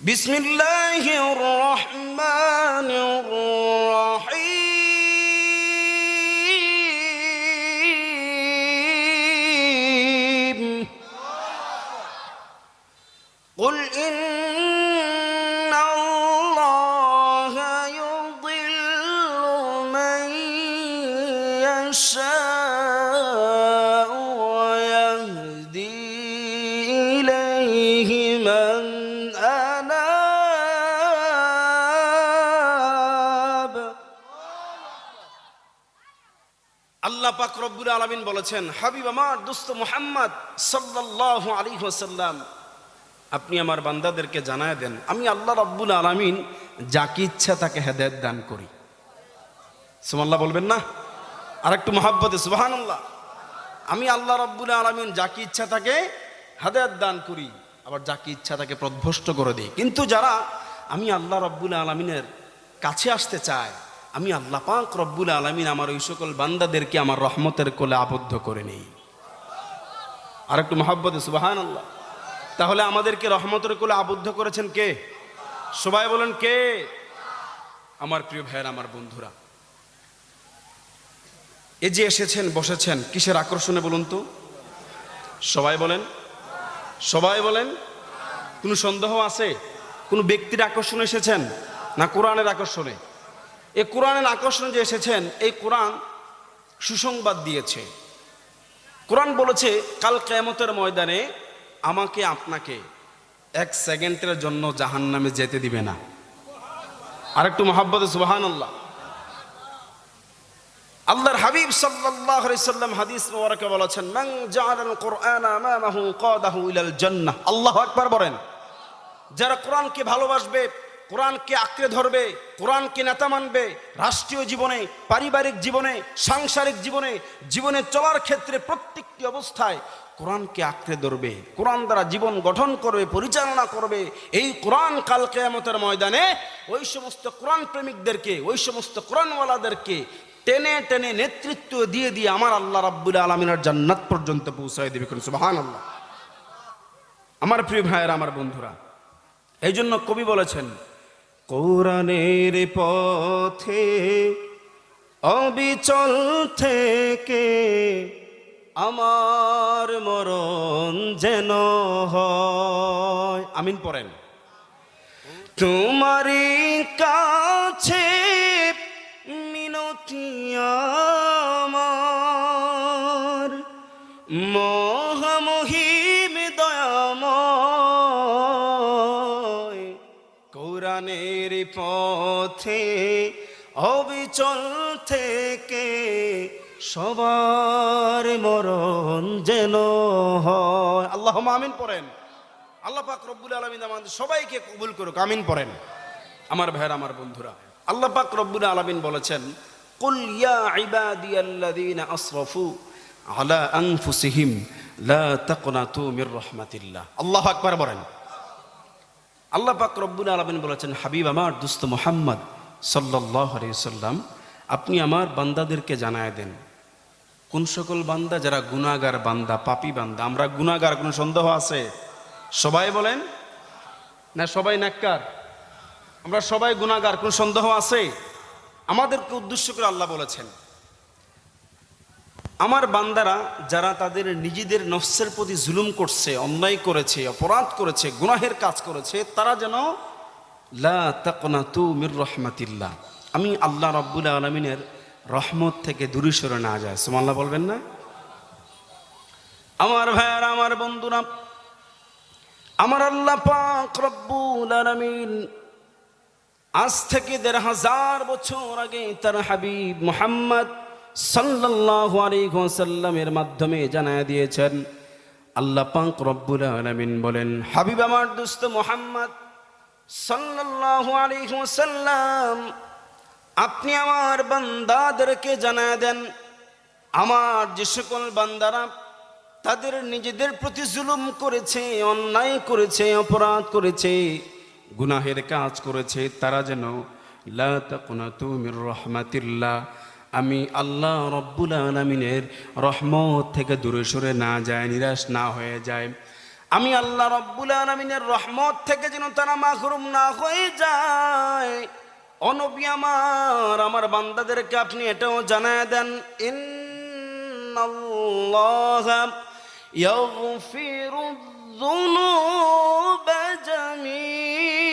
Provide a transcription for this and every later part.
বিসমিল্লাহির রহমানির রহিম। কুল ইন্নাল্লাহা ইউযিল্লু মান ইয়াশা'উ ওয়া ইয়াহদি ইলাইহি মান আনাব। আল্লাহ পাক রব্বুল আলামিন বলেছেন, হাবিব আমার দোস্ত মুহাম্মদ সাল্লাল্লাহু আলাইহি ওয়াসাল্লাম, আপনি আমার বান্দাদেরকে জানায় দেন, আমি আল্লাহ রাব্বুল আলামিন যাকে ইচ্ছা তাকে হেদায়েত দান করি। সুবহানাল্লাহ বলবেন না? আর একটু মহব্বতে সুবহানাল্লাহ। আমি আল্লাহ রাব্বুল আলামিন যাকে ইচ্ছা তাকে হেদায়েত দান করি, আবার যাকে ইচ্ছা তাকে পথভ্রষ্ট করে দিই। কিন্তু যারা আমি আল্লাহ রাব্বুল আলামিনের কাছে আসতে চায়, আমি আল্লাহ পাক রব্বুল আলামিন আমার ওই সকল বান্দাদেরকে আমার রহমতের কোলে আবদ্ধ করে নেই। আর একটু মহব্বতে সুবহানাল্লাহ। তাহলে আমাদেরকে রহমতের কোলে আবদ্ধ করেছেন কে? সবাই বলেন কে? আমার প্রিয় ভাইয়েরা, আমার বন্ধুরা, এই যে এসেছেন বসেছেন কিসের আকর্ষণে বলুন তো? সবাই বলেন, সবাই বলেন। কোনো সন্দেহ আছে? কোনো ব্যক্তির আকর্ষণে এসেছেন না কোরআনের আকর্ষণে? এই কোরআনের আকর্ষণে যে এসেছেন, এই কোরআন সুসংবাদ দিয়েছে। কোরআন বলেছে কাল কিয়ামতের ময়দানে আমাকে আপনাকে এক সেকেন্ডের জন্য জাহান্নামে যেতে দিবে না। আর একটু মহব্বতে সুবহানাল্লাহ। আল্লাহর হাবিব সাল্লাল্লাহু আলাইহি সাল্লাম হাদিস মুবারাকে বলেছেন, মান জাআলাল কুরআনা আমামাহু কাদাহু ইলাল জান্নাহ। আল্লাহু আকবার বলেন। যারা কোরআনকে ভালোবাসবে, কোরআনকে আঁকড়ে ধরবে, কোরআনকে নেতা মানবে, রাষ্ট্রীয় জীবনে, পারিবারিক জীবনে, সাংসারিক জীবনে, জীবনে চলার ক্ষেত্রে প্রত্যেকটি অবস্থায় কোরআনকে আঁকড়ে ধরবে, কোরআন দ্বারা জীবন গঠন করবে, পরিচালনা করবে, এই কোরআন কাল কিয়ামতের ময়দানে ওই সমস্ত কোরআন প্রেমিকদেরকে, ওই সমস্ত কোরআনওয়ালাদেরকে টেনে টেনে নেতৃত্ব দিয়ে দিয়ে আমার আল্লাহ রাব্বুল আলামিনের জান্নাত পর্যন্ত পৌঁছায় দেবে। সুবহানাল্লাহ। আমার প্রিয় ভাইয়েরা, আমার বন্ধুরা, এই জন্য কবি বলেছেন, কোরআনের পথে অবিচল থেকে আমার মরণ যেন হয়। আমিন পড়েন। তোমারই কাছে মিনতি আমার, মহামহিম দয়াময়, কোরআনের পথে অবিচল থেকে সবার মরণ যেন হয়। আল্লাহুম্মা আমিন পড়েন। আল্লাহ পাক রব্বুল আলামিন আমাদের সবাইকে কবুল করুক। আমিন পড়েন। আমার ভাইয়েরা, আমার বন্ধুরা, আল্লাহ পাক রব্বুল আলামিন বলেছেন, কুল ইয়া ইবাদিয়াল্লাযীনা আসরাফু আলা আনফুসিহিম লা তাকনাতু মির রাহমাতিল্লাহ। আল্লাহু আকবার বলেন। আল্লাহ পাক রব্বুল আলামিন বলেছেন, হাবিব আমার দোস্ত মুহাম্মদ সাল্লাল্লাহু আলাইহি সাল্লাম, আপনি আমার বান্দাদেরকে জানায় দেন। কোন সকল বান্দা? যারা গুনাহগার বান্দা, পাপী বান্দা। আমরা গুনাহগার, কোনো সন্দেহ আছে? সবাই বলেন না সবাই নেককার? আমরা সবাই গুনাহগার, কোনো সন্দেহ আছে? আমাদেরকে উদ্দেশ্য করে আল্লাহ বলেছেন, আমার বান্দারা যারা তাদের নিজেদের নফসের প্রতি জুলুম করছে, অন্যায় করেছে, অপরাধ করেছে, গুনাহের কাজ করেছে, তারা যেন লা তাকনাতু মির রাহমাতিল্লাহ, আমি আল্লাহ রাব্বুল আলামিনের রহমত থেকে দূরে সরে না যায়। সুবহানাল্লাহ বলবেন না? আমার ভাইয়ারা, আমার বন্ধুরা, আমার আল্লাহ পাক রব্বুল আলামিন আজ থেকে ১৫০০ বছর আগে তার হাবিব মুহাম্মদ সাল্লাল্লাহু আলাইহি ওয়াসাল্লামের মাধ্যমে জানায় দিয়েছেন। আল্লাহ পাক রব্বুল আলামিন বলেন, হাবিব আমার দোস্ত মুহাম্মদ সাল্লাল্লাহু আলাইহি ওয়াসাল্লাম, আপনি আমার বান্দাদেরকে জানায় দেন, আমার যে সকল বান্দারা তাদের নিজেদের প্রতি জুলুম করেছে, অন্যায় করেছে, অপরাধ করেছে, গুনাহের কাজ করেছে, তারা যেন লা তাকনাতু মির রাহমাতিল্লাহ, আমি আল্লাহ রব্বুল আলামিনের রহমত থেকে দূরে সরে না যায়, নিরাশ না হয়ে যায়। আমি আল্লাহ রাব্বুল আলামিনের রহমত থেকে যেন তারা মাহরুম না হয়ে যায়। ও নবী আমার বান্দাদেরকে আপনি এটাও জানায় দেন, ইন্নাল্লাহা ইয়াগফিরুয যুনুবা জামিআ।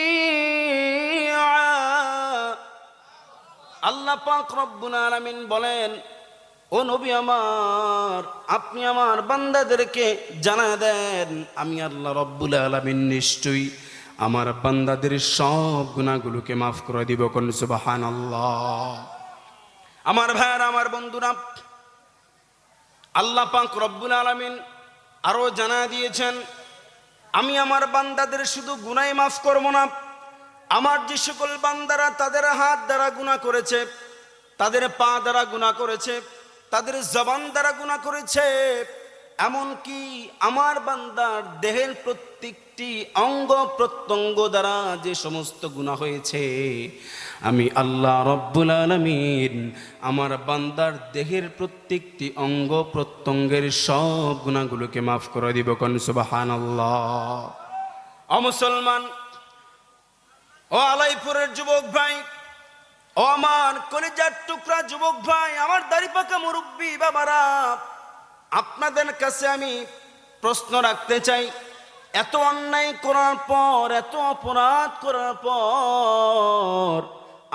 আল্লাহ পাক রব্বুল আলামিন বলেন, ও নবী আপনি আমার বান্দাদেরকে জানায় দেন, আমি আল্লাহ রব্বুল আলামিন নিশ্চয়ই আমার বান্দাদের সব গুনাহগুলোকে মাফ করে দিব। কোন সুবহানাল্লাহ। আমার ভাইয়ারা, আমার বন্ধুরা, আল্লাহ পাক রব্বুল আলামিন আরো জানায় দিয়েছেন, আমি আমার বান্দাদের শুধু গুনাহ মাফ করব না, আমার যে সকল বান্দারা তাদের হাত দ্বারা গুনাহ করেছে, তাদের পা দ্বারা গুনাহ করেছে, তাদের জবান দ্বারা গুনাহ করেছে, এমনকি আমার বান্দার দেহের প্রত্যেকটি অঙ্গ প্রত্যঙ্গ দ্বারা যে সমস্ত গুনাহ হয়েছে, আমি আল্লাহ রব্বুল আলামিন আমার বান্দার দেহের প্রত্যেকটি অঙ্গ প্রত্যঙ্গের সব গুনাহগুলোকে মাফ করে দিব। কোন সুবহানাল্লাহ। ও মুসলমান, ও আলাইপুরের যুবক ভাই, ও আমার কলিজার টুকরা যুবক ভাই, আমার দাড়িপাকা মুরব্বী বাবারা, আপনাদের কাছে আমি প্রশ্ন রাখতে চাই, এত অন্যায় করার পর, এত অপরাধ করার পর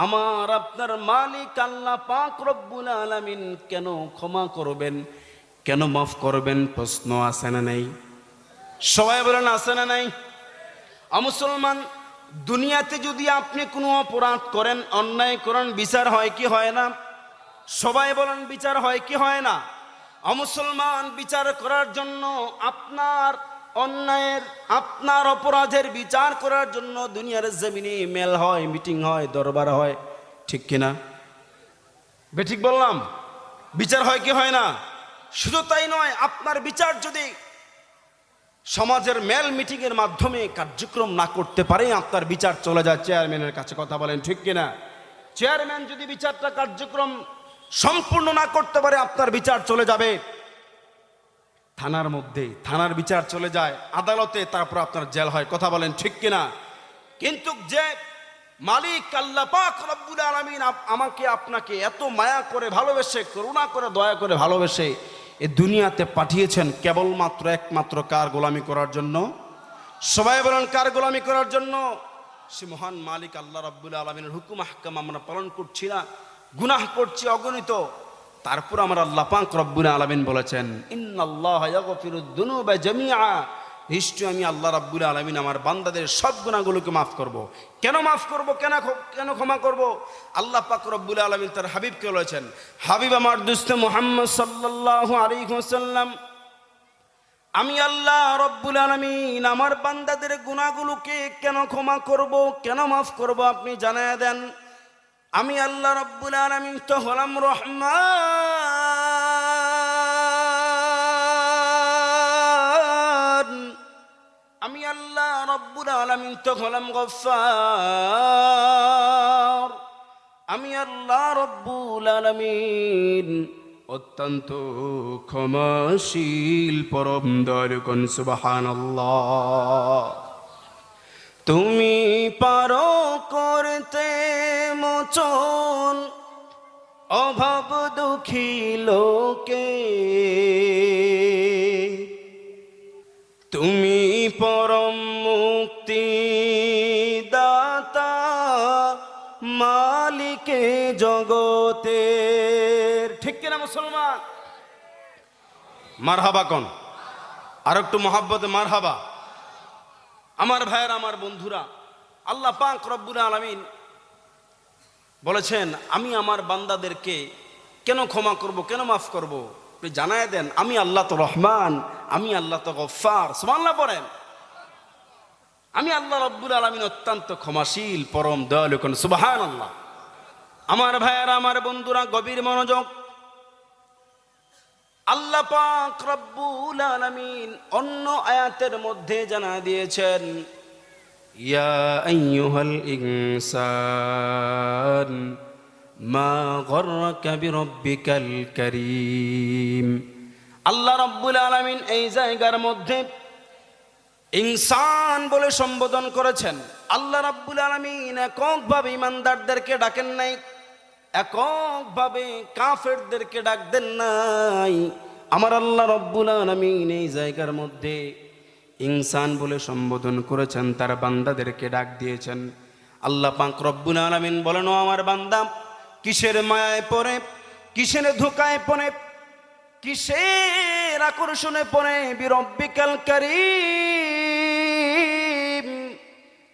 আমার আপনার মালিক আল্লাহ পাক রব্বুল আলামিন কেন ক্ষমা করবেন, কেন মাফ করবেন? প্রশ্ন আছে না নাই? সবাই বলেন আছে না নাই? মুসলমান, দুনিয়াতে যদি আপনি কোনো অপরাধ করেন, অন্যায় করেন, বিচার হয় কি হয় না? সবাই বলেন বিচার হয় কি হয় না? মুসলমান, বিচার করার জন্য, আপনার অন্যায়ের, আপনার অপরাধের বিচার করার জন্য দুনিয়ার জমিনে মেল হয়, মিটিং হয়, দরবার হয়, ঠিক কিনা? বেঠিক বললাম? বিচার হয় কি হয় না? শুধু তাই নয়, আপনার বিচার যদি সমাজের মেল মিটিং এর মাধ্যমে কার্যক্রম না করতে পারে, আপনার বিচার চলে যায় চেয়ারম্যানের কাছে। কথা বলেন ঠিক কিনা? চেয়ারম্যান যদি বিচারটা কার্যক্রম সম্পূর্ণ না করতে পারে, আপনার বিচার চলে যাবে থানার মধ্যে, থানার বিচার চলে যায় আদালতে, তারপর আপনার জেল হয়। কথা বলেন ঠিক কিনা? কিন্তু যে মালিক আল্লাহ পাক রব্বুল আলামিন আমাকে আপনাকে এত মায়া করে, ভালোবেসে, করুণা করে, দয়া করে ভালোবেসে এ দুনিয়াতে পাঠিয়েছেন কেবলমাত্র একমাত্র কার গোলামি করার জন্য? সবাই বলেন কার গোলামি করার জন্য? সে মহান মালিক আল্লাহ রাব্বুল আলামিনের হুকুম আহকাম আমরা পালন করছি না, গুনাহ করছি অগণিত, তারপর আমার আল্লাহ পাক রব্বুল আলামিন বলেছেন, ইন্নাল্লাহা ইয়াগফিরুদ যুনুবা জামিআ, নিশ্চয় আমি আল্লাহ রাব্বুল আলামিন আমার বান্দাদের সব গুনাহগুলোকে মাফ করব। কেন মাফ করব? কেন ক্ষমা করব? আল্লাহ পাক রব্বুল আলামিন তার হাবিবকে বলেছেন, হাবিব আমার দোস্ত মুহাম্মদ সাল্লাল্লাহু আলাইহি ওয়াসাল্লাম, আমি আল্লাহ রব্বুল আলামিন আমার বান্দাদের গুনাহগুলোকে কেন ক্ষমা করব, কেন মাফ করব, আপনি জানায় দেন। আমি আল্লাহ রব্বুল আলামিন তো হলাম রহমান, আমি আল্লাহ রব্বুল আলামিন তো হলাম গফফার, আমি আল্লাহ রব্বুল আলামিন অত্যন্ত ক্ষমাশীল, পরম দয়ালু। কোন সুবহানাল্লাহ। তুমি পারো করতে মোচন অভাব দুঃখী লোকে, তুমি পরম মুক্তি দাতা, মালিকে জগতের। ঠিক কিনা মুসলমান? মারহাবা কোন? আর একটু মহাব্বতে মারহাবা। আমার ভাইয়ের, আমার বন্ধুরা, আল্লাহ পাক রব্বুল আলামিন বলেছেন, আমি আমার বান্দাদেরকে কেন ক্ষমা করব, কেন মাফ করব? আপনি জানায় দেন, আমি আল্লাহ তো রহমান, আমি আল্লাহ তো গফফার। সুবহানাল্লাহ পড়েন। আমি আল্লাহ রব্বুল আলামিন অত্যন্ত ক্ষমাশীল, পরম দয়ালু। কোন সুবহানাল্লাহ। আমার ভাইয়েরা, আমার বন্ধুরা, গভীর মনোযোগ। আল্লাহ পাক রব্বুল আলামিন অন্য আয়াতের মধ্যে জানা দিয়েছেন, ইয়া আইয়ুহাল ইনসান মা গররাকা বিরব্বিকাল কারীম। আল্লাহ রব্বুল আলামিন এই জায়গার মধ্যে ইনসান বলে সম্বোধন করেছেন। আল্লাহ রাব্বুল আলামিন এককভাবে ইমানদারদেরকে ডাকেন নাই, এককভাবে কাফেরদেরকে ডাক দেন নাই। আমার আল্লাহ রাব্বুল আলামিন এই জায়গার মধ্যে ইনসান বলে সম্বোধন করেছেন, তার বান্দাদেরকে ডাক দিয়েছেন। আল্লাহ পাক রব্বুল আলামিন বলেন, ও আমার বান্দা, কিসের মায়ায় পড়ে, কিসের ধোকায় পড়ে, কিসের আকর্ষণে পড়ে বিরব্বিকাল কারীম,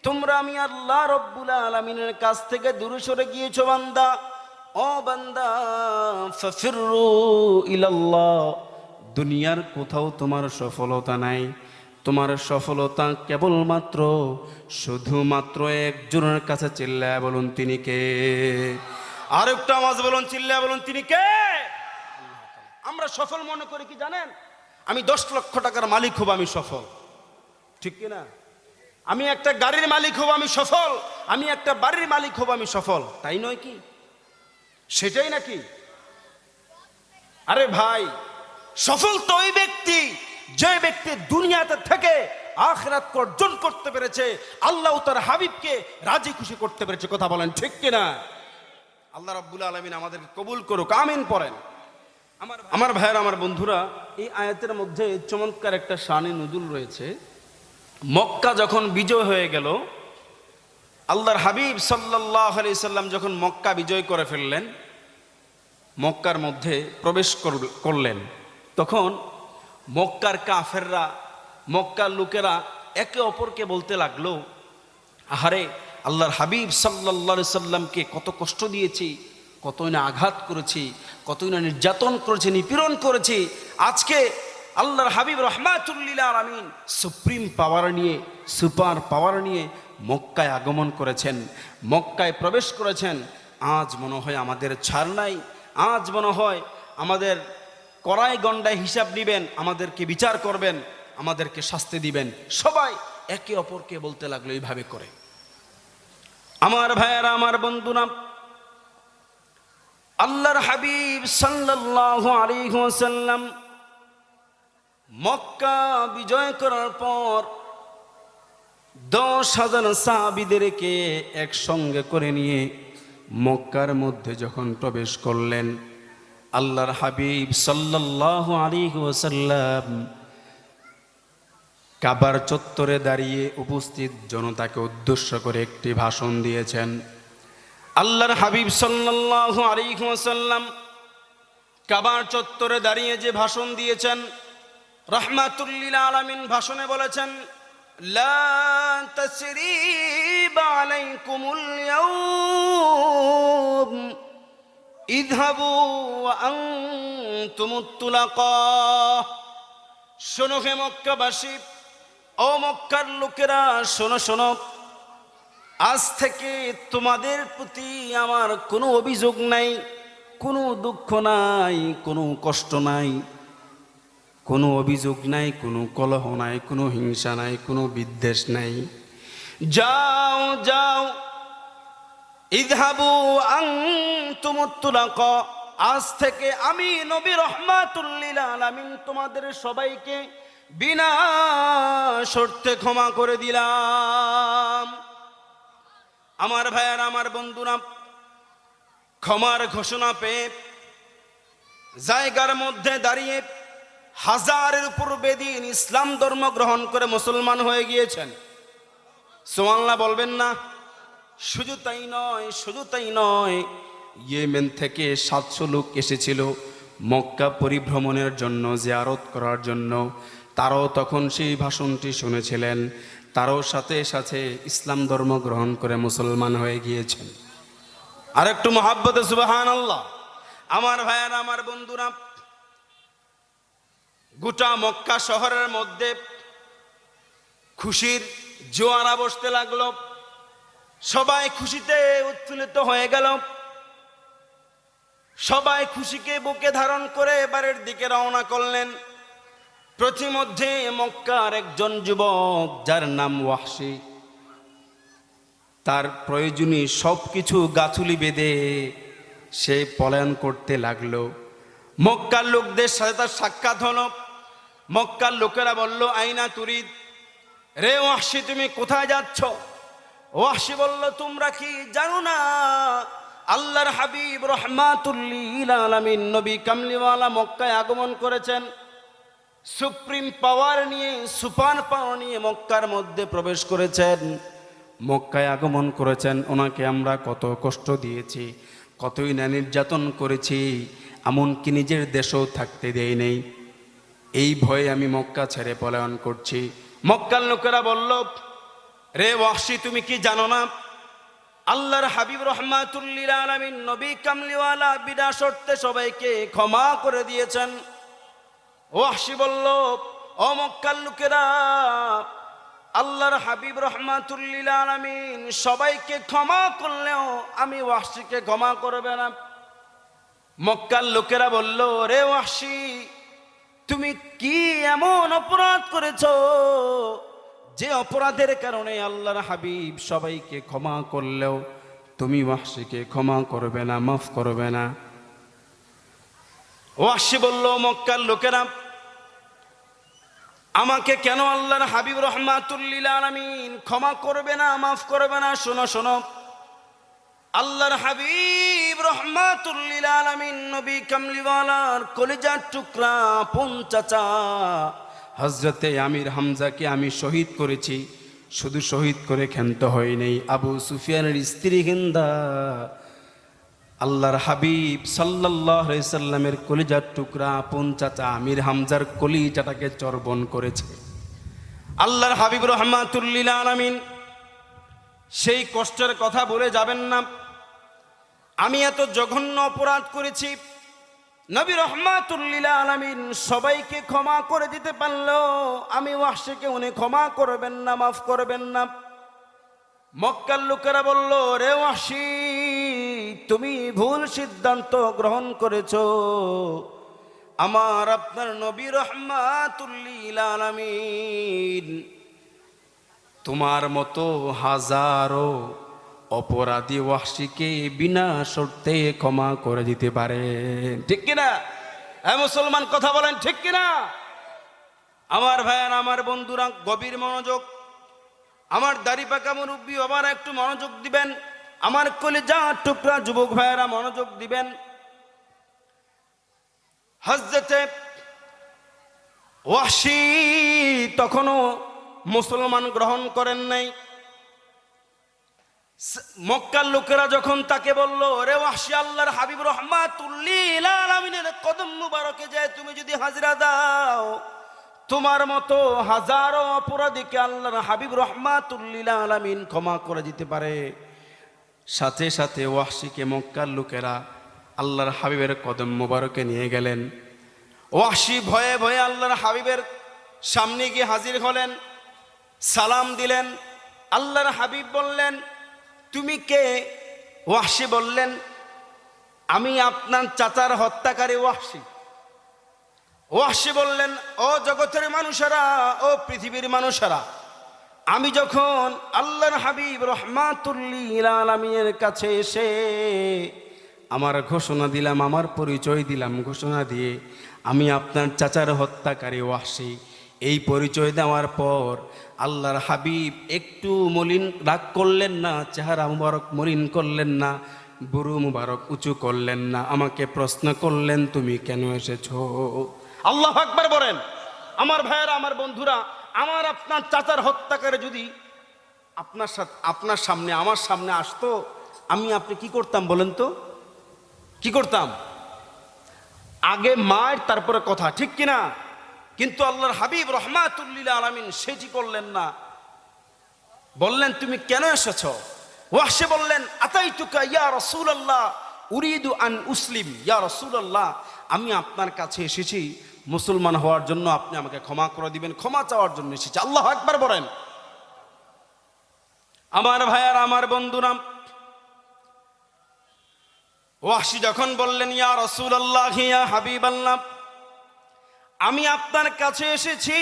তোমরা আমি আল্লাহ রব্বুল আলামিনের কাছ থেকে দূরে সরে গিয়েছো বান্দা। ও বান্দা, ফাফিরু ইলাল্লাহ, দুনিয়ার কোথাও তোমার সফলতা নাই। তোমার সফলতা কেবলমাত্র শুধুমাত্র একজনের কাছে। চিল্লায়া বলুন তিনি কে? আর একটু আওয়াজ বলুন, চিল্লায়া বলুন তিনি কে? আমরা সফল মনে করি কি জানেন? আমি 10 লক্ষ টাকার মালিক হব, আমি সফল, ঠিক কিনা? আমি একটা গাড়ির মালিক হব, আমি সফল। আমি একটা বাড়ির মালিক হব, আমি সফল। তাই নয় কি? সেটাই নাকি? আরে ভাই, সফল তো ওই ব্যক্তি যে ব্যক্তি দুনিয়াতে থেকে আখিরাত অর্জন করতে পেরেছে, আল্লাহ তার হাবিবকে রাজি খুশি করতে পেরেছে। কথা বলেন ঠিক কিনা? আল্লাহ রাব্বুল আলামিন আমাদেরকে কবুল করুক, আমিন পড়েন। আমার ভাইয়েরা, আমার বন্ধুরা, এই আয়াতের মধ্যে চমৎকার একটা শানে নুজুল রয়েছে। মক্কা যখন বিজয় হয়ে গেল, আল্লাহর হাবিব সাল্লাল্লাহু আলাইহি সাল্লাম যখন মক্কা বিজয় করে ফেললেন, মক্কার মধ্যে প্রবেশ করলেন, তখন মক্কার কাফেররা, মক্কার লোকেরা একে অপরকে বলতে লাগলো, আহারে, আল্লাহর হাবিব সাল্লাল্লাহু আলাইহি সাল্লামকে কত কষ্ট দিয়েছি, কতই না আঘাত করেছি, কতই না নির্যাতন করেছি, নিপীড়ন করেছি। আজকে আল্লাহর হাবিব রাহমাতুল লিল আলামিন সুপ্রিম পাওয়ার নিয়ে, সুপার পাওয়ার নিয়ে মক্কায় আগমন করেছেন, মক্কায় প্রবেশ করেছেন। আজ মনে হয় আমাদের ছাড় নাই, আজ মনে হয় আমাদের কড়াই গন্ডায় হিসাব নেবেন, আমাদেরকে বিচার করবেন, আমাদেরকে শাস্তি দিবেন। সবাই একে অপরকে বলতে লাগলো এইভাবে করে। আমার ভাইয়েরা, আমার বন্ধুরা, আল্লাহর হাবিব সাল্লাল্লাহু আলাইহি ওয়াসাল্লাম মক্কা বিজয় করার পর 10,000 সাহাবীদেরকে একসঙ্গে করে নিয়ে মক্কার মধ্যে যখন প্রবেশ করলেন, আল্লাহর হাবিব সাল্লাল্লাহু আলাইহি ওয়াসাল্লাম কাবার চত্বরে দাঁড়িয়ে উপস্থিত জনতাকে উদ্দেশ্য করে একটি ভাষণ দিয়েছেন। আল্লাহর হাবিব সাল্লাল্লাহু আলাইহি ওয়াসাল্লাম কাবার চত্বরে দাঁড়িয়ে যে ভাষণ দিয়েছেন, রাহমাতুল লিল আলামিন ভাষণে বলেছেন, লা তাসরিবা আলাইকুমুল ইয়াউম ইযহাবু ওয়া আনতুমুত তুলাকা। শোনো হে মক্কাবাসী, ও মক্কার লোকেরা, শোনো শোনো, আজ থেকে তোমাদের প্রতি আমার কোনো অভিযোগ নাই, কোনো দুঃখ নাই, কোনো কষ্ট নাই, কোনো অভিযোগ নাই, কোনো কলহ নাই, কোনো হিংসা নাই, কোনো বিদ্বেষ নাই। যাও যাও, ইযহাবু আনতুমুত তুলাকা, আজ থেকে আমি নবী রাহমাতুল লিল আলামিন তোমাদের সবাইকে বিনা শর্তে ক্ষমা করে দিলাম। আমার ভাইয়ারা, আমার বন্ধুরা, ক্ষমার ঘোষণা পেয়ে জায়গার মধ্যে দাঁড়িয়ে হাজারের উপর বেদিন ইসলাম ধর্ম গ্রহণ করে মুসলমান হয়ে গিয়েছেন। সুবহানাল্লাহ বলবেন না? শুধু তাই নয়, শুধু তাই নয়, ইয়েমেন থেকে 700 লোক এসেছিল মক্কা পরিভ্রমণের জন্য, জিয়ারত করার জন্য। তারাও তখন সেই ভাষণটি শুনেছিলেন, তারাও সাথে সাথে ইসলাম ধর্ম গ্রহণ করে মুসলমান হয়ে গিয়েছেন। আর একটু মহাব্বতে সুবহানাল্লাহ। আমার ভাইয়ারা, আমার বন্ধুরা, গোটা মক্কা শহরের মধ্যে খুশির জোয়ারা বসতে লাগলো, সবাই খুশিতে উৎফুল্লিত হয়ে গেল, সবাই খুশিকে বুকে ধারণ করে এবারের দিকে রওনা করলেন। প্রতিমধ্যে মক্কার একজন যুবক, যার নাম ওয়াহশী, তার প্রয়োজনীয় সবকিছু গাছুলি বেঁধে সে পলায়ন করতে লাগলো। মক্কার লোকদের সাথে তার সাক্ষাৎ হলো। মক্কার লোকেরা বলল, আইনা তুরিদ, রে ওয়াহশী তুমি কোথায় যাচ্ছ? ওয়াহশী বলল, তোমরা কি জানো না আল্লাহর হাবিব রাহমাতুল লিল আলামিন নবী কামলিওয়ালা মক্কায় আগমন করেছেন, সুপ্রিম পাওয়ার নিয়ে, সুপার পাওয়ার নিয়ে মক্কার মধ্যে প্রবেশ করেছেন, মক্কায় আগমন করেছেন। ওনাকে আমরা কত কষ্ট দিয়েছি, কতই না নির্যাতন করেছি, এমনকি নিজের দেশেও থাকতে দেই নেই। এই ভয়ে আমি মক্কা ছেড়ে পলায়ন করছি। মক্কার লোকেরা বলল, রে ওয়াহশী তুমি কি জানো না আল্লাহর হাবিব রাহমাতুল লিল আলামিন নবী কামলিওয়ালা বিনা শর্তে সবাইকে ক্ষমা করে দিয়েছেন। ওয়াহশী বলল, ও মক্কার লোকেরা, আল্লাহর হাবিব রাহমাতুল লিল আলামিন সবাইকে ক্ষমা করলেও আমি ওয়াহশীকে ক্ষমা করবে না। মক্কার লোকেরা বলল, রে ওয়াহশী তুমি কি এমন অপরাধ করেছো যে অপরাধের কারণে আল্লাহর হাবিব সবাইকে ক্ষমা করলেও তুমি ওয়াহশীকে ক্ষমা করবে না, মাফ করবে না? ওয়াহশী বলল, মক্কার লোকেরা, আমাকে কেন আল্লাহর হাবিব রাহমাতুল লিল আলামিন ক্ষমা করবে না, মাফ করবে না? শোনো শোনো, আল্লাহর হাবিব রাহমাতুল লিল আলামিন নবী কামলিওয়ালার কলিজার টুকরা আপন চাচা হযরতে আমির হামজাকে আমি শহীদ করেছি। শুধু শহীদ করে ক্ষান্ত হয় নাই, আবু সুফিয়ানের স্ত্রী হিন্দা আল্লাহর হাবিব সাল্লাল্লাহু আলাইহি সাল্লামের কলিজার টুকরা আপন চাচা আমির হামজার কলিজাটাকে চর্বণ করেছে। আল্লাহর হাবিব রাহমাতুল লিল আলামিন সেই কষ্টের কথা বলে যাবেন না। আমি এত জঘন্য অপরাধ করেছি, নবী রাহমাতুল লিল আলামিন সবাইকে ক্ষমা করে দিতে পারলো, আমি ওয়াহশীকে উনি ক্ষমা করবেন না, মাফ করবেন না। মক্কার লোকেরা বলল, রে ওয়াহশী তুমি ভুল সিদ্ধান্ত গ্রহণ করেছো। আমার আপনার নবী রাহমাতুল লিল আলামিন তোমার মতো হাজারো অপরাধী ওয়াহশীকে বিনা শর্তে ক্ষমা করে দিতে পারে, ঠিক কিনা? হ্যাঁ মুসলমান, কথা বলেন ঠিক কিনা? আমার ভাইয়ার, আমার বন্ধুরা, গভীর মনোযোগ। আমার দাড়ি পাকা মুরব্বী বাবারা একটু মনোযোগ দিবেন, আমার কলিজার টুকরা যুবক ভাইয়েরা মনোযোগ দিবেন। হযরতে ওয়াহশী তখনও মুসলমান গ্রহণ করেন নাই। মক্কার লোকেরা যখন তাকে বলল, রে ওয়াহশী আল্লাহর হাবিব রাহমাতুল লিল আলামিনের কদম মুবারকে যায় তুমি যদি হাজরা দাও, তোমার মতো হাজারো অপরাধীকে আল্লাহর হাবিব রাহমাতুল লিল আলামিন ক্ষমা করে দিতে পারে। সাথে সাথে ওয়াহশীকে মক্কার লোকেরা আল্লাহর হাবিবের কদম মুবারকে নিয়ে গেলেন। ওয়াহশী ভয়ে ভয়ে আল্লাহর হাবিবের সামনে গিয়ে হাজির হলেন, সালাম দিলেন। আল্লাহর হাবিব বললেন, তুমি কে? ওয়াহশী বললেন, আমি আপনার চাচার হত্যাকারী ওয়াহশী। ওয়াহশী বললেন, ও জগতের মানুষেরা, ও পৃথিবীর মানুষেরা, আমি যখন আল্লাহর হাবিব রাহমাতুল লিল আলামিনের কাছে এসে আমার ঘোষণা দিলাম, আমার পরিচয় দিলাম, ঘোষণা দিয়ে আমি আপনার চাচার হত্যাকারী ওয়াহশী, এই পরিচয় দেওয়ার পর আল্লাহর হাবিব একটু মলিন রাগ করলেন না, চেহারা মুবারক মলিন করলেন না, বুরু মুবারক উঁচু করলেন না, আমাকে প্রশ্ন করলেন, তুমি কেন এসেছো? আল্লাহু আকবার বলেন। আমার ভাইয়েরা, আমার বন্ধুরা, আমার আপনার চাচার হত্যাকারী যদি আপনার সামনে, আমার সামনে আসতো, আমি আপনি কি করতাম বলেন তো? কি করতাম? আগে মার, তারপরে কথা, ঠিক কিনা? কিন্তু আল্লাহর হাবিব রাহমাতুল লিল আলামিন সেটি করলেন না। বললেন, তুমি কেন এসেছো? ওয়াহশী বললেন, আতাইতুকা ইয়া রাসূলুল্লাহ উরিদু আন উসলিম। ইয়া রাসূলুল্লাহ, আমি আপনার কাছে এসেছি মুসলমান হওয়ার জন্য, আপনি আমাকে ক্ষমা করে দিবেন, ক্ষমা চাওয়ার জন্য এসেছি। আল্লাহু আকবার বলেন। আমার ভাইয়ার, আমার বন্ধুরা, ওয়াহশী যখন বললেন, ইয়া রাসূলুল্লাহ, ইয়া হাবিবাল্লাহ, আমি আপনার কাছে এসেছি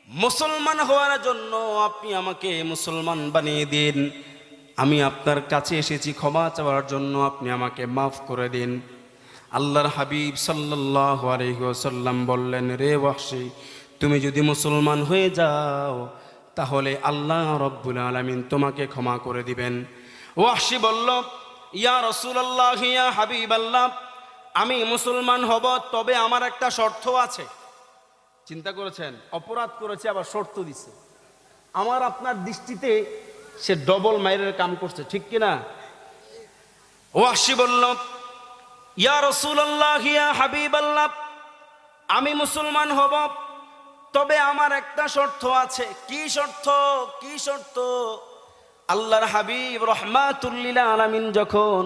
মুসলমান হওয়ার জন্য, আপনি আমাকে মুসলমান বানিয়ে দিন। আমি আপনার কাছে এসেছি ক্ষমা চাওয়ার জন্য, আপনি আমাকে মাফ করে দিন। আল্লাহর হাবিব সাল্লাল্লাহু আলাইহি ওয়াসাল্লাম বললেন, রে ওয়াহশী, তুমি যদি মুসলমান হয়ে যাও তাহলে আল্লাহ রব্বুল আলামিন তোমাকে ক্ষমা করে দিবেন। ওয়াহশী বলল, ইয়া রাসূলুল্লাহ, ইয়া হাবিবাল্লাহ, আমি মুসলমান হব, তবে আমার একটা শর্ত আছে। চিন্তা করেছেন, অপরাধ করেছে আবার শর্ত দিছে। আমার আপনার দৃষ্টিতে সে ডবল মাইরের কাম করছে, ঠিক কিনা? ওয়াহশী বলল, ইয়া রাসূলুল্লাহ, ইয়া হাবিবাল্লাহ, আমি মুসলমান হব, তবে আমার একটা শর্ত আছে। কি শর্ত? কি শর্ত? আল্লাহর হাবিব রাহমাতুল লিল আলামিন যখন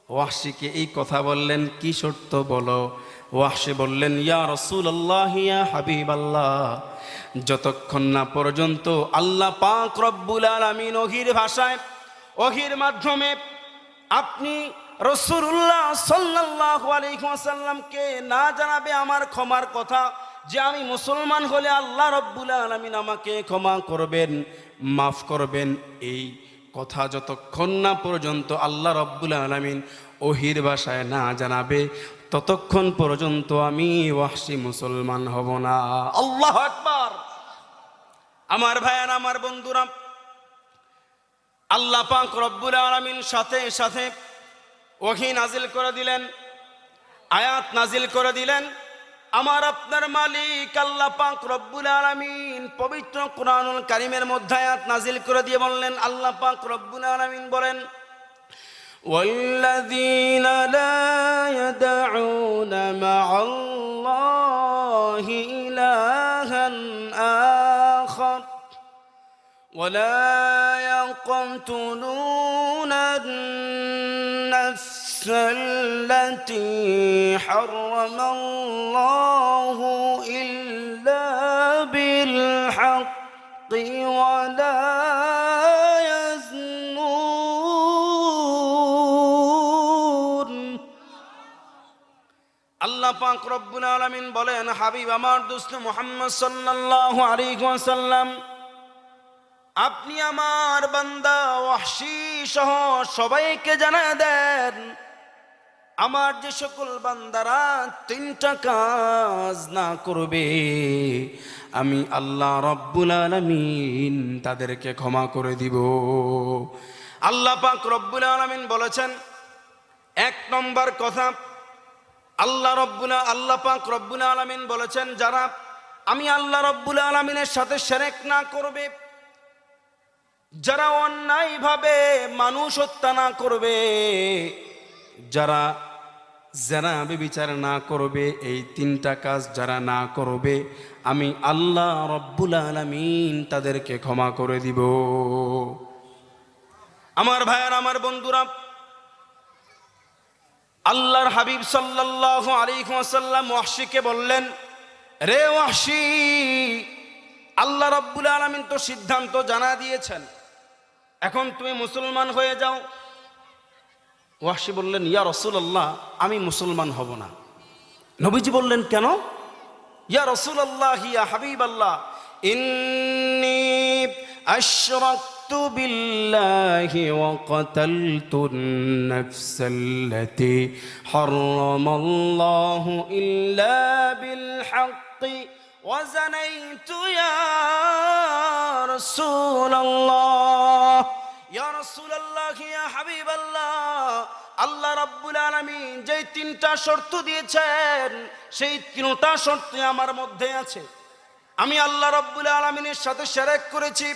ওয়াহশীকে এই কথা বললেন, কি শর্ত বলো? ওয়াহশী বললেন, ইয়া রাসূলুল্লাহ, ইয়া হাবিবাল্লাহ, যতক্ষণ না পর্যন্ত আল্লাহ পাক রব্বুল আলামিন ওহীর ভাষায়, ওহীর মাধ্যমে আপনি রাসূলুল্লাহ সাল্লাল্লাহু আলাইহি ওয়াসাল্লামকে না জানাবে আমার ক্ষমার কথা, যে আমি মুসলমান হলে আল্লাহ রব্বুল আলামিন আমাকে ক্ষমা করবেন, মাফ করবেন, এই কথা যতক্ষণ না পর্যন্ত আল্লাহ রব্বুল আলামিন ওহীর ভাষায় না জানাবে, ততক্ষণ পর্যন্ত আমি ওয়াহশী মুসলমান হব না। আল্লাহু আকবার। আমার ভাইয়ান, আমার বন্ধুরা, আল্লাহ পাক রব্বুল আলামিন সাথে সাথে ওহী নাজিল করে দিলেন, আয়াত নাজিল করে দিলেন। আমার আপনার মালিক আল্লাহ পাক রব্বুল আলামিন পবিত্র কুরআনুল কারীমের মধ্যে আয়াত নাজিল করে দিয়ে বললেন, আল্লাহ পাক রব্বুল আলামিন বলেন, والذين لا يدعون مع الله إلها آخر ولا يقتلون النفس التي حرم الله إلا بالحق ولا يزنون। আল্লাহ পাক রব্বুল আলামিন বলেন, হাবিব আমার দোস্ত মুহাম্মদ সাল্লাল্লাহু আলাইহি ওয়াসাল্লাম, আপনি আমার বান্দা ওয়াহশী সহ সবাইকে জানায় দেন, আমার যে সকল বান্দারা তিনটা কাজ না করবে, আমি আল্লাহ রব্বুল আলামিন তাদেরকে ক্ষমা করে দিব। আল্লাহ পাক রব্বুল আলামিন বলেছেন, এক নম্বর কথা, আল্লাহ পাক রব্বুল আলামিন বলেছেন, যারা আমি আল্লাহ রব্বুল আলামিনের সাথে শিরক না করবে, যারা অন্যায়ভাবে মানুষ হত্যা না করবে, যারা যারা ব্যভিচার না করবে, এই তিনটা কাজ যারা না করবে, আমি আল্লাহ রব্বুল আলামিন তাদেরকে ক্ষমা করে দিব। আমার ভাইয়ার, আমার বন্ধুরা, আল্লাহর হাবিব সাল্লাল্লাহু আলাইহি ওয়াসাল্লাম ওয়াহশীকে বললেন, রে ওয়াহশী, আল্লাহ রব্বুল আলামিন তো সিদ্ধান্ত জানা দিয়েছেন, এখন তুমি মুসলমান হয়ে যাও। ওয়াহশী বললেন, ইয়া রাসূলুল্লাহ, আমি মুসলমান হব না। নবীজি বললেন, কেন? ইয়া রাসূলুল্লাহ, ইয়া হাবিবাল্লাহ, ইন্নী আশরাকতু বিল্লাহি ওয়া কাতালতুন নাফসাল্লাতী হারামাল্লাহু ইল্লা বিল হাক্কি ওয়া যানাইতু ইয়া রাসূলুল্লাহ। ইয়া রাসূলুল্লাহ, ইয়া হাবিবাল্লাহ, আল্লাহ রাব্বুল আলামিন যে তিনটা শর্ত দিয়েছেন, সেই তিনটা শর্ত আমার মধ্যে আছে। আমি আল্লাহ রাব্বুল আলামিনের সাথে শিরক করেছি,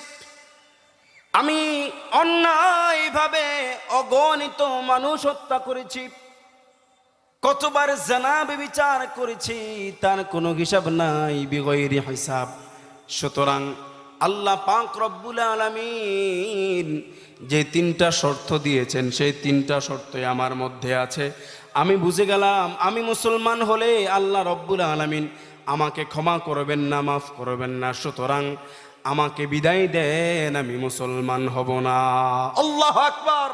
আমি অন্যায়ভাবে অগণিত মানুষ হত্যা করেছি, কতবার জিনা ব্যভিচার করেছি, তার কোনো হিসাব নাই, বিগয়রি হিসাব। সুতরাং আল্লাহ পাক রব্বুল আলামিন যে তিনটা শর্ত দিয়েছেন, সেই তিনটা শর্তই আমার মধ্যে আছে। আমি বুঝে গেলাম, আমি মুসলমান হলে আল্লাহ রব্বুল আলামিন আমাকে ক্ষমা করবেন না, মাফ করবেন না। সুতরাং আমাকে বিদায় দেন, আমি মুসলমান হব না। আল্লাহু আকবার।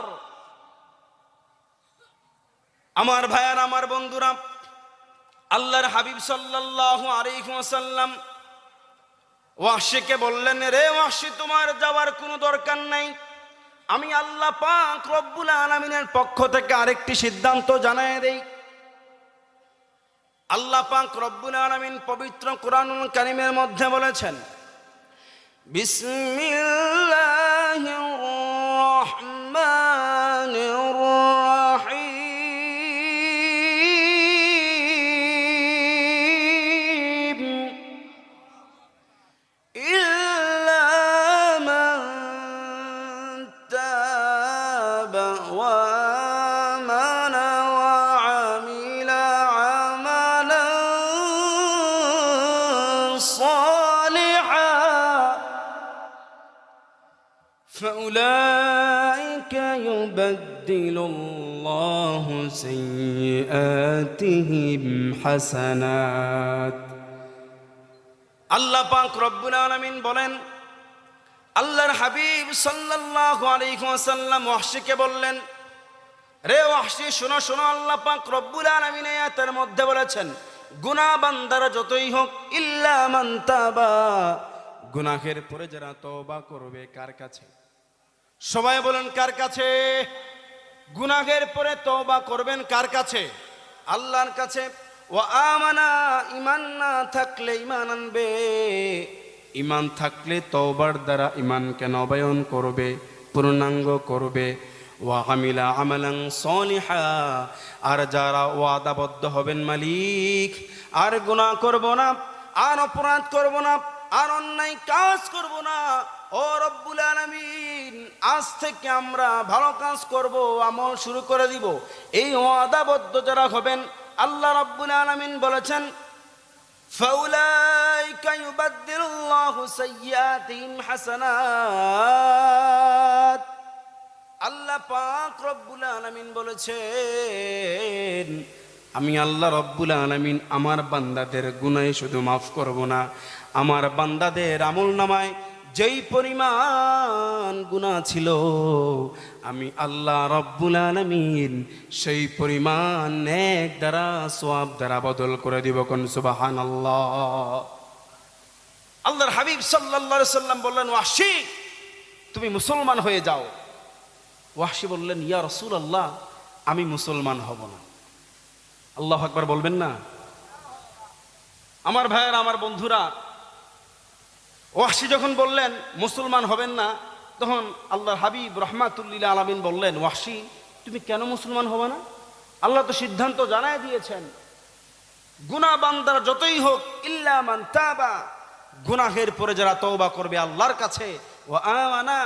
আমার ভাইয়ার, আমার বন্ধুরা, আল্লাহর হাবিব সাল্লাল্লাহু আলাইহি ওয়াসাল্লাম ওয়াহশীকে বললেন, রে ওয়াহশী, তোমার যাওয়ার কোনো দরকার নাই, আমি আল্লাহ পাক রব্বুল আলামিনের পক্ষ থেকে আরেকটি সিদ্ধান্ত জানায় দেই। আল্লাহ পাক রব্বুল আলামিন পবিত্র কোরআনুল কারীমের মধ্যে বলেছেন, বিসমিল্লাহির রহমানির রহিম, ইল্লা মান তাবা ওয়া আমানা ওয়া আমিলা আমালান সালিহান فأولئك يبدل الله سيئاتهم حسنات। আল্লাহ পাক রব্বুল আলামিন বলেন, আল্লাহর হাবিব সাল্লাল্লাহু আলাইহি ওয়াসাল্লাম ওয়াহশীকে বললেন, রে ওয়াহশী শোনো শোনো, আল্লাহ পাক রব্বুল আলামিন আয়াতের মধ্যে বলেছেন, গুনাহ বান্দারা যতই হোক, ইল্লা মান তাবা, গুনাহের পরে যারা তওবা করবে। কার কাছে? সবাই বলেন কার কাছে? গুনাহের পরে তওবা করবেন কার কাছে? আল্লাহর কাছে। ওয়া আমানা, ঈমান না থাকলে ঈমান আনবে, ঈমান থাকলে তওবার দ্বারা ঈমানকে নবায়ন করবে, পূর্ণাঙ্গ করবে। ওয়া আমিলা আমালান সালিহা, আর যারা ওয়াদাবদ্ধ হবেন মালিক আর গুনাহ করব না, আর অপরাধ করব না, আর অন্যায় কাজ করব না, ও রব্বুল আলামিন আজ থেকে আমরা ভালো কাজ করব, আমল শুরু করে দিব, এই ওয়াদাবদ্ধ যারা হবেন, আল্লাহ রব্বুল আলামিন বলেছেন, ফাউলাইকা ইউবাদদিলুল্লাহু সাইয়্যাতিহিম হাসানাত। আল্লাহ পাক রব্বুল আলামিন বলেছেন, আমি আল্লাহ রব্বুল আলামিন আমার বান্দাদের গুনাহ শুধু মাফ করব না, আমার বান্দাদের আমলনামায় যেই পরিমাণ গুনাহ ছিল, আমি আল্লাহ রব্বুল আলামিন সেই পরিমাণ নেক দ্বারা, সওয়াব দ্বারা বদল করে দিব। কোন সুবহানাল্লাহ। আল্লাহর হাবিব সাল্লাল্লাহু আলাইহি সাল্লাম বললেন, ওয়াহশী তুমি মুসলমান হয়ে যাও। ওয়াহশী বললেন, ইয়া রাসূলুল্লাহ আমি মুসলমান হব না। আল্লাহু আকবার বলবেন না? আমার ভাইয়েরা, আমার বন্ধুরা, ওয়াহশী যখন বললেন মুসলমান হবেন না, তখন আল্লাহর হাবিব রাহমাতুল লিল আলামিন বললেন, ওয়াহশী তুমি কেন মুসলমান হবে না? আল্লাহ তো সিদ্ধান্ত জানায় দিয়েছেন, গুনাহ বান্দার যতই হোক, ইল্লা মান তাবা, গুনাহের পরে যারা তওবা করবে আল্লাহর কাছে, ওয়া আমানা,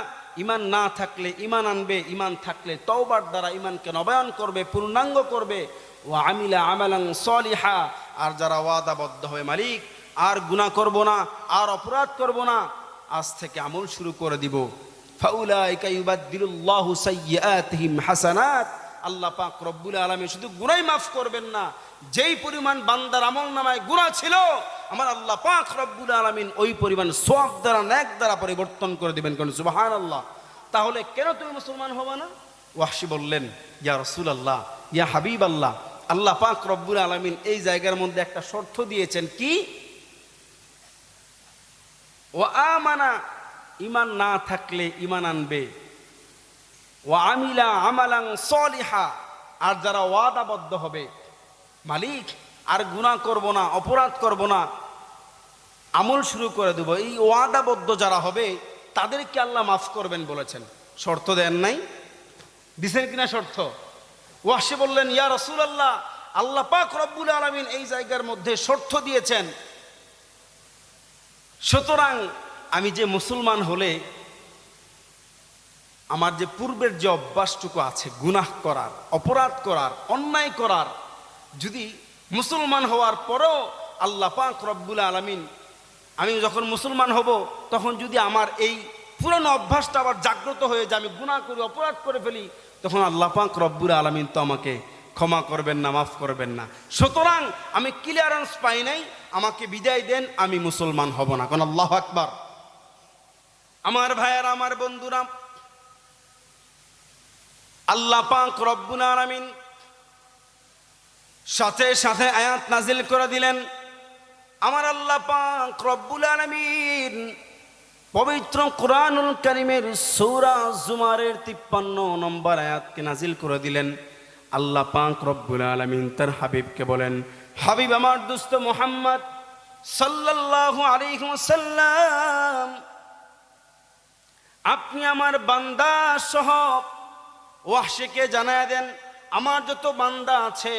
ঈমান না থাকলে ঈমান আনবে, ঈমান থাকলে তওবার দ্বারা ঈমানকে নবায়ন করবে, পূর্ণাঙ্গ করবে, ওয়া আমিলা আমালান সালিহা, আর যারা ওয়াদাবদ্ধ হবে মালিক আর গুনাহ করব না, আর অপরাধ করব না, আজ থেকে আমল শুরু করে দিব, ফাউলাইকা ইউবাদদিলুল্লাহু সাইয়্যাতিহিম হাসানাত। আল্লাহ পাক রব্বুল আলামিন শুধু গুনাহ মাফ করবেন না, যেই পরিমাণ বান্দার আমলনামায় গুনাহ ছিল, আমার আল্লাহ পাক রব্বুল আলামিন ওই পরিমাণ সওয়াব দ্বারা, নেক দ্বারা পরিবর্তন করে দিবেন। কোন সুবহানাল্লাহ। তাহলে কেন তুমি মুসলমান হবে না? ওয়াহশী বললেন, ইয়া রাসূলুল্লাহ, ইয়া হাবিবাল্লাহ, আল্লাহ পাক রব্বুল আলামিন এই জায়গার মধ্যে একটা শর্ত দিয়েছেন, কি? ওয়া আমানা, ঈমান না থাকলে ঈমান আনবে, ওয়া আমিলা আমালান সালিহা, আর যারা ওয়াদাবদ্ধ হবে মালিক আর গুনাহ করব না, অপরাধ করব না, আমল শুরু করে দেব, এই ওয়াদাবদ্ধ যারা হবে তাদেরকে আল্লাহ মাফ করবেন বলেছেন। শর্ত দেন নাই? দিছেন কিনা শর্ত? ওয়াহশী বললেন, ইয়া রাসূলুল্লাহ, আল্লাহ পাক রব্বুল আলামিন এই জায়গার মধ্যে শর্ত দিয়েছেন, সুতরাং আমি যে মুসলমান হলে আমার যে পূর্বের যে অভ্যাসটুকু আছে গুনাহ করার, অপরাধ করার, অন্যায় করার, যদি মুসলমান হওয়ার পরেও আল্লাহ পাক রব্বুল আলামিন, আমি যখন মুসলমান হব তখন যদি আমার এই পুরনো অভ্যাসটা আবার জাগ্রত হয়ে যায়, আমি গুনাহ করি, অপরাধ করে ফেলি, তখন আল্লাহ পাক রব্বুল আলামিন তো আমাকে ক্ষমা করবেন না, মাফ করবেন না। সুতরাং আমি ক্লিয়ারেন্স পাই নাই, আমাকে বিদায় দেন, আমি মুসলমান হব না। কোন আল্লাহু আকবার। আমার ভাইয়েরা, আমার বন্ধুরা, আল্লাহ পাক রব্বুল আলামিন সাথে সাথে আয়াত নাজিল করে দিলেন। আমার আল্লাহ পাক রব্বুল আলামিন পবিত্র কোরআনুল কারীমের সূরা জুমারের 53 নম্বর আয়াতকে নাজিল করে দিলেন। আল্লাহ পাক রব্বুল আলামিন তার হাবিবকে বলেন, হাবিব আমার দোস্ত মুহাম্মদ সাল্লাল্লাহু আলাইহি ওয়াসাল্লাম, আপনি আমার বান্দা সহ ওয়াহশিকে জানায় দেন, আমার যত বান্দা আছে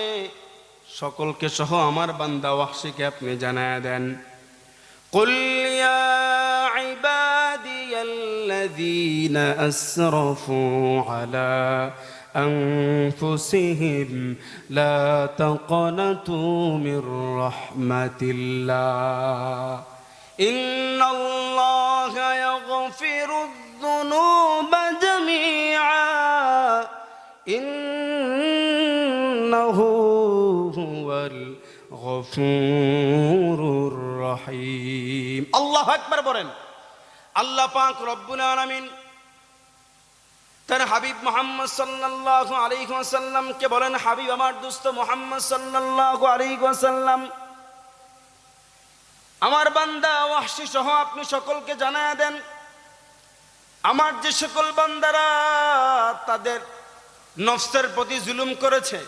সকলকে সহ আমার বান্দা ওয়াহশিকে আপনি জানায় দেন, কুল ইয়া ইবাদিয়াল্লাযীনা আসরাফু আলা أنفسهم لا تقنطوا من رحمة الله إن الله يغفر الذنوب جميعا إنه هو الغفور الرحيم الله أكبر বলেন। আল্লাহ পাক রব্বুল আলামিন তার হাবিব মুহাম্মদ সাল্লাল্লাহু আলাইহি ওয়াসাল্লামকে বলেন, হাবিব আমার দোস্ত মুহাম্মদ সাল্লাল্লাহু আলাইহি ওয়াসাল্লাম, আমার বান্দা ওয়াহশী সহ আপনি সকলকে জানায়া দেন, আমার যে সকল বান্দারা তাদের নফসের প্রতি জুলুম করেছে,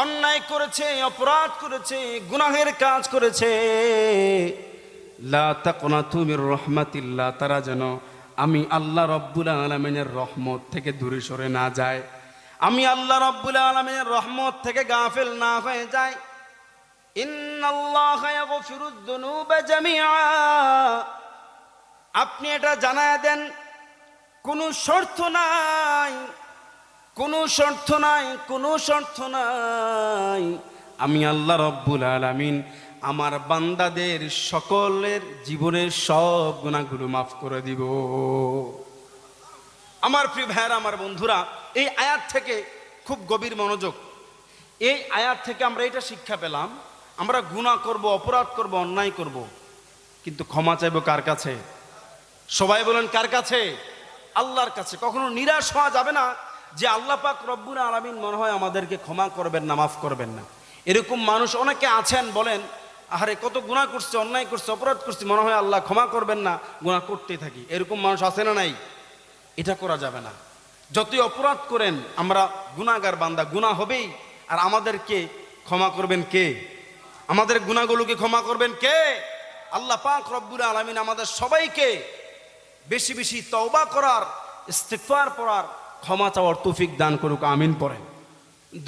অন্যায় করেছে, অপরাধ করেছে, গুনাহের কাজ করেছে, লা তাকনাতু মির রাহমাতিল্লাহ, তারা যেন আমি আল্লাহ রব্বুল আলামিনের রহমত থেকে দূরে সরে না যায়, আমি আল্লাহ রব্বুল আলামিনের রহমত থেকে গাফিল না হয়ে যায়। ইন্নাল্লাহা ইয়াগফিরুদ যুনুবা জামিআ, আপনি এটা জানায়া দেন, কোনো শর্ত নাই, কোনো শর্ত নাই, কোনো শর্ত নাই, আমি আল্লাহ রব্বুল আলামিন আমার বান্দাদের সকলের জীবনের সব গুনাহগুলো মাফ করে দিব। আমার প্রিয় ভাইরা, আমার বন্ধুরা, এই আয়াত থেকে খুব গভীর মনোযোগ, এই আয়াত থেকে আমরা এটা শিক্ষা পেলাম, আমরা গুনাহ করব, অপরাধ করব, অন্যায় করব, কিন্তু ক্ষমা চাইব কার কাছে? সবাই বলেন কার কাছে? আল্লাহর কাছে। কখনো নিরাশ হওয়া যাবে না যে আল্লাহ পাক রব্বুল আলামিন মনে হয় আমাদেরকে ক্ষমা করবেন না, মাফ করবেন না। এরকম মানুষ অনেকে আছেন, বলেন আরে কত গুনাহ করছে, অন্যায় করছে, অপরাধ করছে, মনে হয় আল্লাহ ক্ষমা করবেন না, গুনাহ করতেই থাকি। এরকম মানুষ আছে না নাই? এটা করা যাবে না। যতই অপরাধ করেন আমরা গুনাহগার বান্দা, গুনাহ হবেই। আর আমাদেরকে ক্ষমা করবেন কে? আমাদের গুনাহগুলোকে ক্ষমা করবেন কে? আল্লাহ পাক রব্বুল আলামিন আমাদের সবাইকে বেশি বেশি তওবা করার, ইস্তিগফার পড়ার, ক্ষমা চাওয়ার তৌফিক দান করুক, আমিন পড়েন।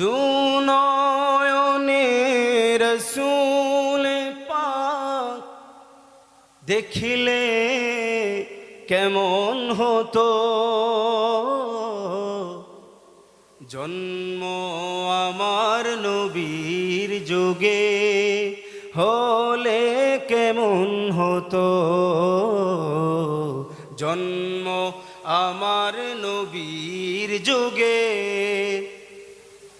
দুনয়নে রাসূল পাক দেখিলে কেমন হতো, জন্ম আমার নবীর যুগে হলে কেমন হতো, জন্ম আমার নবীর যুগে